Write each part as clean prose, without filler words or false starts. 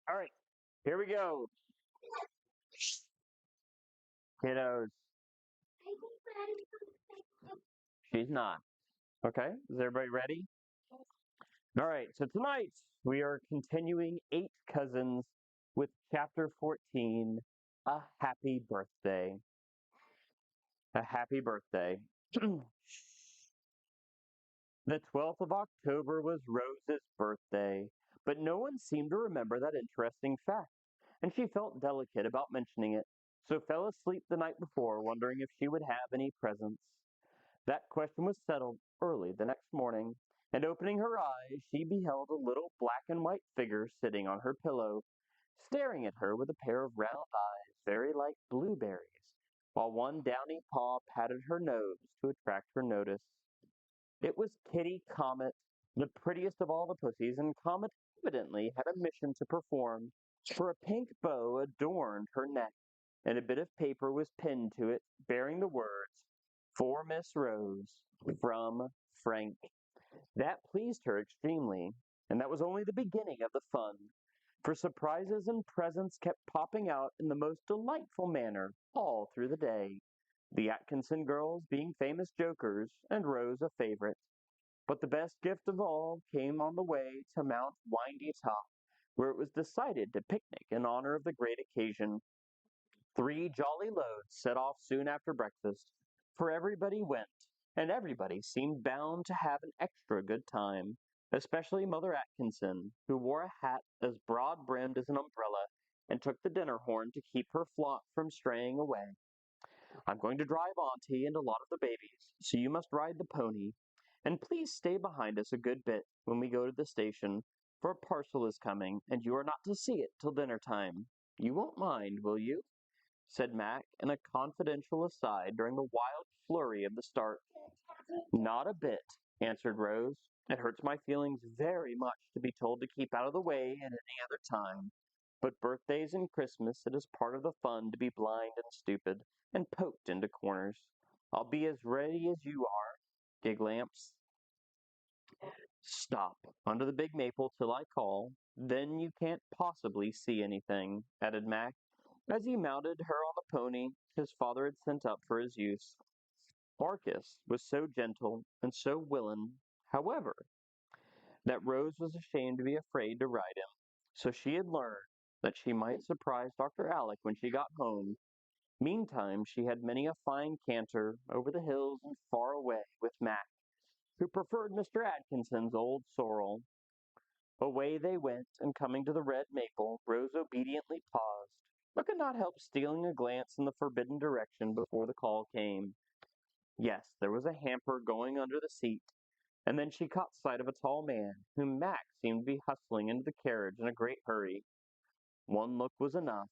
All right, here we go, kiddos. She's not. Okay, is everybody ready? All right, so tonight we are continuing Eight Cousins with chapter 14, A Happy Birthday. A Happy Birthday. The 12th of October was Rose's birthday, but no one seemed to remember that interesting fact, and she felt delicate about mentioning it, so fell asleep the night before, wondering if she would have any presents. That question was settled early the next morning, and opening her eyes, she beheld a little black and white figure sitting on her pillow, staring at her with a pair of round eyes very like blueberries, while one downy paw patted her nose to attract her notice. It was Kitty Comet, the prettiest of all the pussies, and Comet evidently had a mission to perform, for a pink bow adorned her neck, and a bit of paper was pinned to it, bearing the words, "For Miss Rose, from Frank." That pleased her extremely, and that was only the beginning of the fun, for surprises and presents kept popping out in the most delightful manner all through the day, the Atkinson girls being famous jokers, and Rose a favorite. But the best gift of all came on the way to Mount Windy Top, where it was decided to picnic in honor of the great occasion. 3 jolly loads set off soon after breakfast, for everybody went, and everybody seemed bound to have an extra good time, especially Mother Atkinson, who wore a hat as broad-brimmed as an umbrella and took the dinner horn to keep her flock from straying away. "I'm going to drive Auntie and a lot of the babies, so you must ride the pony. And please stay behind us a good bit when we go to the station, for a parcel is coming, and you are not to see it till dinner time. You won't mind, will you?" said Mac in a confidential aside during the wild flurry of the start. "Not a bit," answered Rose. "It hurts my feelings very much to be told to keep out of the way at any other time. But birthdays and Christmas it is part of the fun to be blind and stupid, and poked into corners. I'll be as ready as you are, Giglamps. Stop under the big maple till I call, then you can't possibly see anything," added Mac, as he mounted her on the pony his father had sent up for his use. Barkis was so gentle and so willing, however, that Rose was ashamed to be afraid to ride him, so she had learned that she might surprise Dr. Alec when she got home. Meantime she had many a fine canter over the hills and far away with Mac, who preferred Mr. Atkinson's old sorrel. Away they went, and coming to the red maple, Rose obediently paused, but could not help stealing a glance in the forbidden direction before the call came. Yes, there was a hamper going under the seat, and then she caught sight of a tall man, whom Mac seemed to be hustling into the carriage in a great hurry. One look was enough,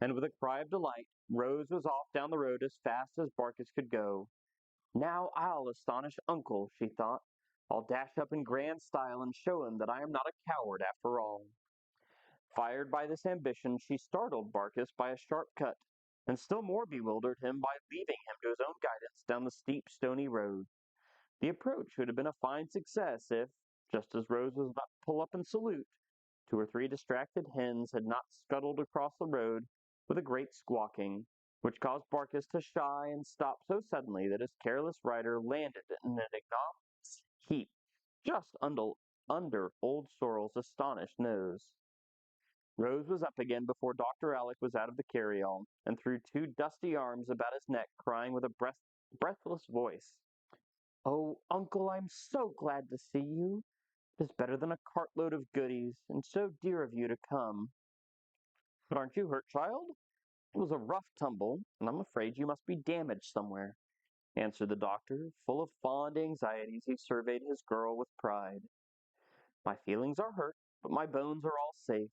and with a cry of delight, Rose was off down the road as fast as Barkis could go. "Now I'll astonish Uncle," she thought. "I'll dash up in grand style and show him that I am not a coward after all." Fired by this ambition, she startled Barkis by a sharp cut, and still more bewildered him by leaving him to his own guidance down the steep, stony road. The approach would have been a fine success if, just as Rose was about to pull up and salute, 2 or 3 distracted hens had not scuttled across the road with a great squawking, which caused Barkis to shy and stop so suddenly that his careless rider landed in an ignominious heap just under old Sorrel's astonished nose. Rose was up again before Dr. Alec was out of the carryall, and threw 2 dusty arms about his neck, crying with a breathless voice, "Oh, Uncle, I'm so glad to see you. It is better than a cartload of goodies, and so dear of you to come." "But aren't you hurt, child? It was a rough tumble, and I'm afraid you must be damaged somewhere," answered the doctor, full of fond anxieties. He surveyed his girl with pride. "My feelings are hurt, but my bones are all safe.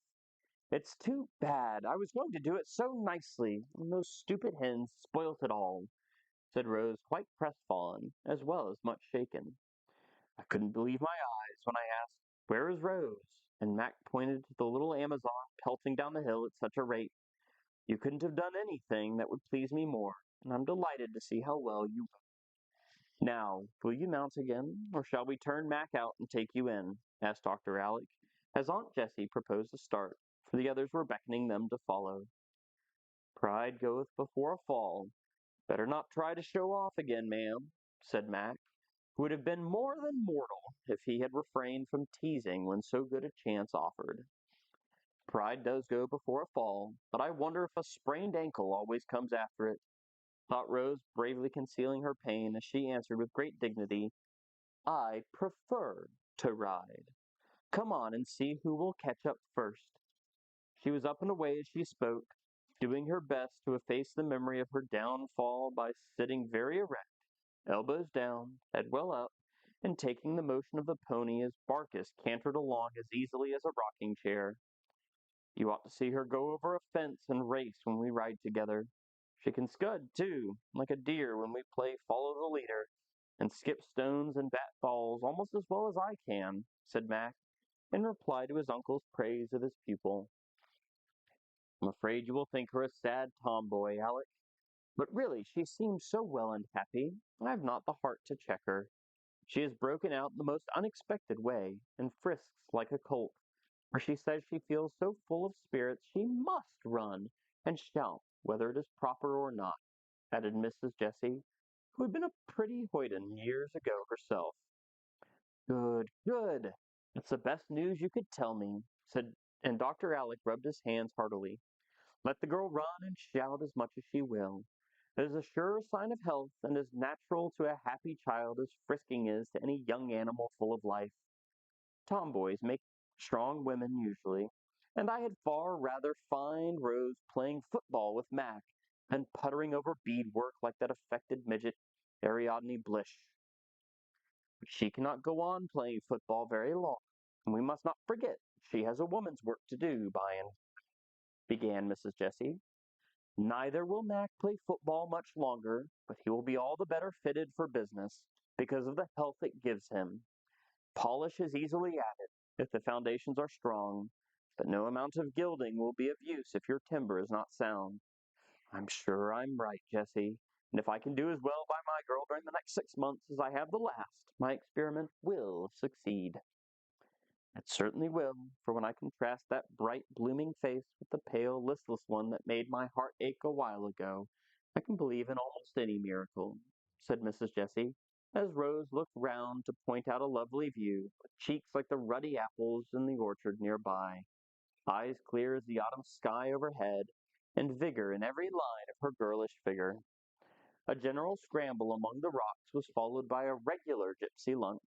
It's too bad. I was going to do it so nicely, and those stupid hens spoilt it all," said Rose, quite crestfallen, as well as much shaken. "I couldn't believe my eyes when I asked, 'Where is Rose?' and Mac pointed to the little Amazon pelting down the hill at such a rate. You couldn't have done anything that would please me more, and I'm delighted to see how well you rode. Now, will you mount again, or shall we turn Mac out and take you in?" asked Dr. Alec, as Aunt Jessie proposed to start, The others were beckoning them to follow. Pride goeth before a fall. Better not try to show off again, ma'am, said Mac, who would have been more than mortal if he had refrained from teasing when so good a chance offered. Pride does go before a fall, but I wonder if a sprained ankle always comes after it, thought Rose, bravely concealing her pain as she answered with great dignity, I prefer to ride. Come on and see who will catch up first. She was up and away as she spoke, doing her best to efface the memory of her downfall by sitting very erect, elbows down, head well up, and taking the motion of the pony as Barkis cantered along as easily as a rocking chair. You ought to see her go over a fence and race when we ride together. She can scud, too, like a deer when we play follow the leader, and skip stones and bat balls almost as well as I can, said Mac, in reply to his uncle's praise of his pupil. I'm afraid you will think her a sad tomboy, Alec, but really she seems so well and happy, I have not the heart to check her. She has broken out in the most unexpected way, and frisks like a colt, for she says she feels so full of spirits she must run and shout whether it is proper or not, added Mrs. Jessie, who had been a pretty hoyden years ago herself. Good, good. That's the best news you could tell me, said, and Dr. Alec rubbed his hands heartily. Let the girl run and shout as much as she will. It is a sure sign of health and as natural to a happy child as frisking is to any young animal full of life. Tomboys make strong women usually, and I had far rather find Rose playing football with Mac than puttering over beadwork like that affected midget, Ariadne Blish. She cannot go on playing football very long, and we must not forget she has a woman's work to do by and began Mrs. Jessie. Neither will Mac play football much longer, but he will be all the better fitted for business because of the health it gives him. Polish is easily added if the foundations are strong, but no amount of gilding will be of use if your timber is not sound. I'm sure I'm right, Jessie, and if I can do as well by my girl during the next 6 months as I have the last, my experiment will succeed. It certainly will, for when I contrast that bright, blooming face with the pale, listless one that made my heart ache a while ago, I can believe in almost any miracle, said Mrs. Jessie, as Rose looked round to point out a lovely view, with cheeks like the ruddy apples in the orchard near by, eyes clear as the autumn sky overhead, and vigor in every line of her girlish figure. A general scramble among the rocks was followed by a regular gypsy lunch,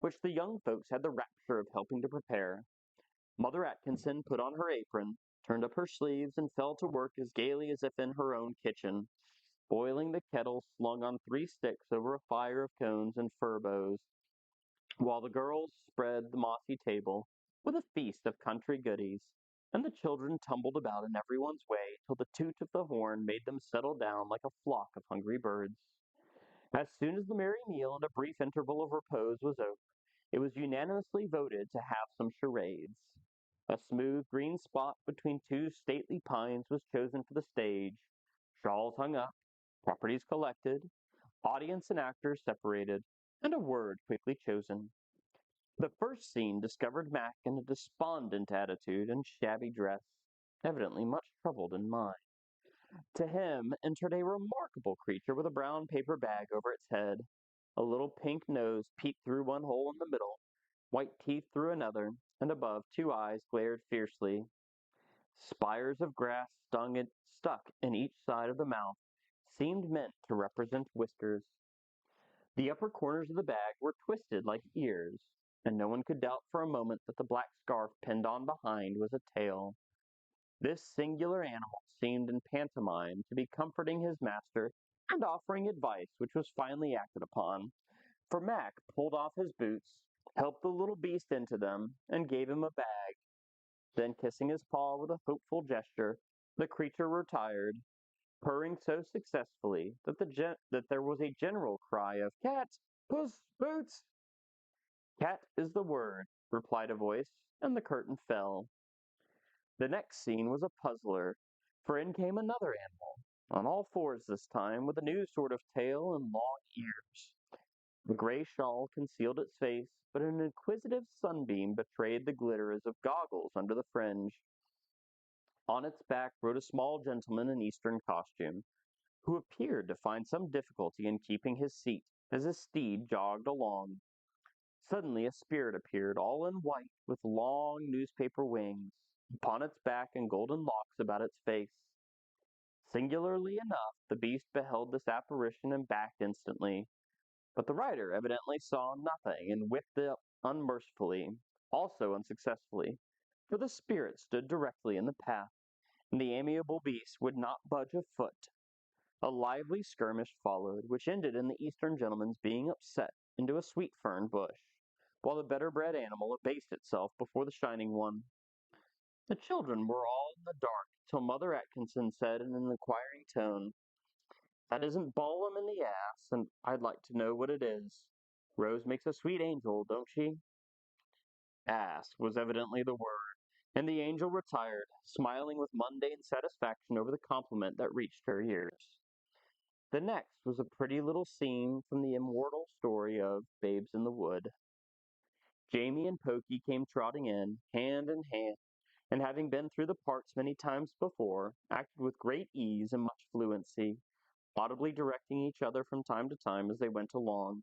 which the young folks had the rapture of helping to prepare. Mother Atkinson put on her apron, turned up her sleeves, and fell to work as gaily as if in her own kitchen, boiling the kettle slung on 3 sticks over a fire of cones and fir boughs, while the girls spread the mossy table with a feast of country goodies, and the children tumbled about in everyone's way till the toot of the horn made them settle down like a flock of hungry birds. As soon as the merry meal and a brief interval of repose was over, it was unanimously voted to have some charades. A smooth green spot between 2 stately pines was chosen for the stage, shawls hung up, properties collected, audience and actors separated, and a word quickly chosen. The first scene discovered Mac in a despondent attitude and shabby dress, evidently much troubled in mind. To him entered a remarkable creature with a brown paper bag over its head. A little pink nose peeped through one hole in the middle, white teeth through another, and above 2 eyes glared fiercely. Spires of grass stuck in each side of the mouth, seemed meant to represent whiskers. The upper corners of the bag were twisted like ears, and no one could doubt for a moment that the black scarf pinned on behind was a tail. This singular animal seemed in pantomime to be comforting his master and offering advice which was finally acted upon, for Mac pulled off his boots, helped the little beast into them, and gave him a bag. Then kissing his paw with a hopeful gesture, the creature retired, purring so successfully that there was a general cry of "Cat! Puss! Boots!" "Cat is the word," replied a voice, and the curtain fell. The next scene was a puzzler, for in came another animal, on all fours this time, with a new sort of tail and long ears. The gray shawl concealed its face, but an inquisitive sunbeam betrayed the glitter as of goggles under the fringe. On its back rode a small gentleman in Eastern costume, who appeared to find some difficulty in keeping his seat as his steed jogged along. Suddenly a spirit appeared, all in white, with long newspaper wings upon its back and golden locks about its face. Singularly enough, the beast beheld this apparition and backed instantly, but the rider evidently saw nothing and whipped it up unmercifully, also unsuccessfully, for the spirit stood directly in the path, and the amiable beast would not budge a foot. A lively skirmish followed, which ended in the Eastern gentleman's being upset into a sweet fern bush, while the better bred animal abased itself before the shining one. The children were all in the dark till Mother Atkinson said in an inquiring tone, "That isn't Balaam in the ass, and I'd like to know what it is. Rose makes a sweet angel, don't she?" Ass was evidently the word, and the angel retired, smiling with mundane satisfaction over the compliment that reached her ears. The next was a pretty little scene from the immortal story of Babes in the Wood. Jamie and Pokey came trotting in hand, and having been through the parts many times before, acted with great ease and much fluency, audibly directing each other from time to time as they went along.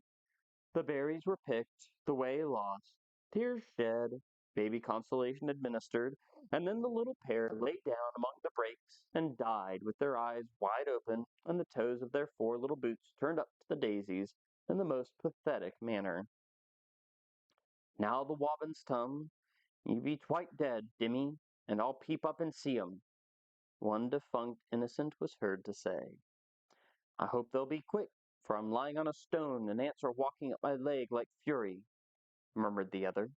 The berries were picked, the way lost, tears shed, baby consolation administered, and then the little pair lay down among the brakes and died with their eyes wide open and the toes of their four little boots turned up to the daisies in the most pathetic manner. "Now the wobbins tum, you be twite dead, Dimmy, and I'll peep up and see 'em," one defunct innocent was heard to say. "I hope they'll be quick, for I'm lying on a stone and ants are walking up my leg like fury," murmured the other.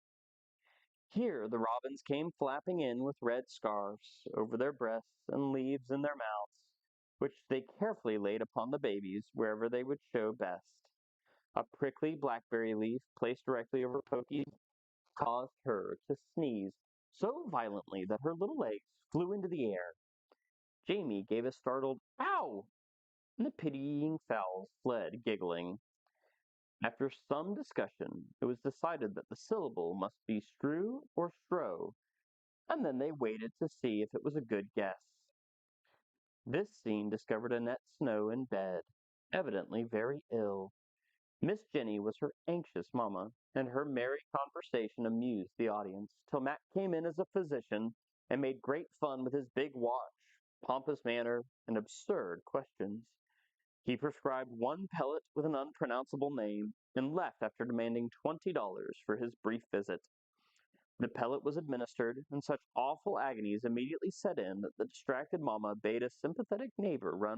Here the robins came flapping in with red scarfs over their breasts and leaves in their mouths, which they carefully laid upon the babies wherever they would show best. A prickly blackberry leaf placed directly over Pokey caused her to sneeze so violently that her little legs flew into the air. Jamie gave a startled "Ow!" and the pitying fowls fled giggling. After some discussion, it was decided that the syllable must be strew or stro, and then they waited to see if it was a good guess. This scene discovered Annette Snow in bed, evidently very ill. Miss Jenny was her anxious mamma, and her merry conversation amused the audience, till Mac came in as a physician and made great fun with his big watch, pompous manner, and absurd questions. He prescribed one pellet with an unpronounceable name, and left after demanding $20 for his brief visit. The pellet was administered, and such awful agonies immediately set in that the distracted mamma bade a sympathetic neighbor run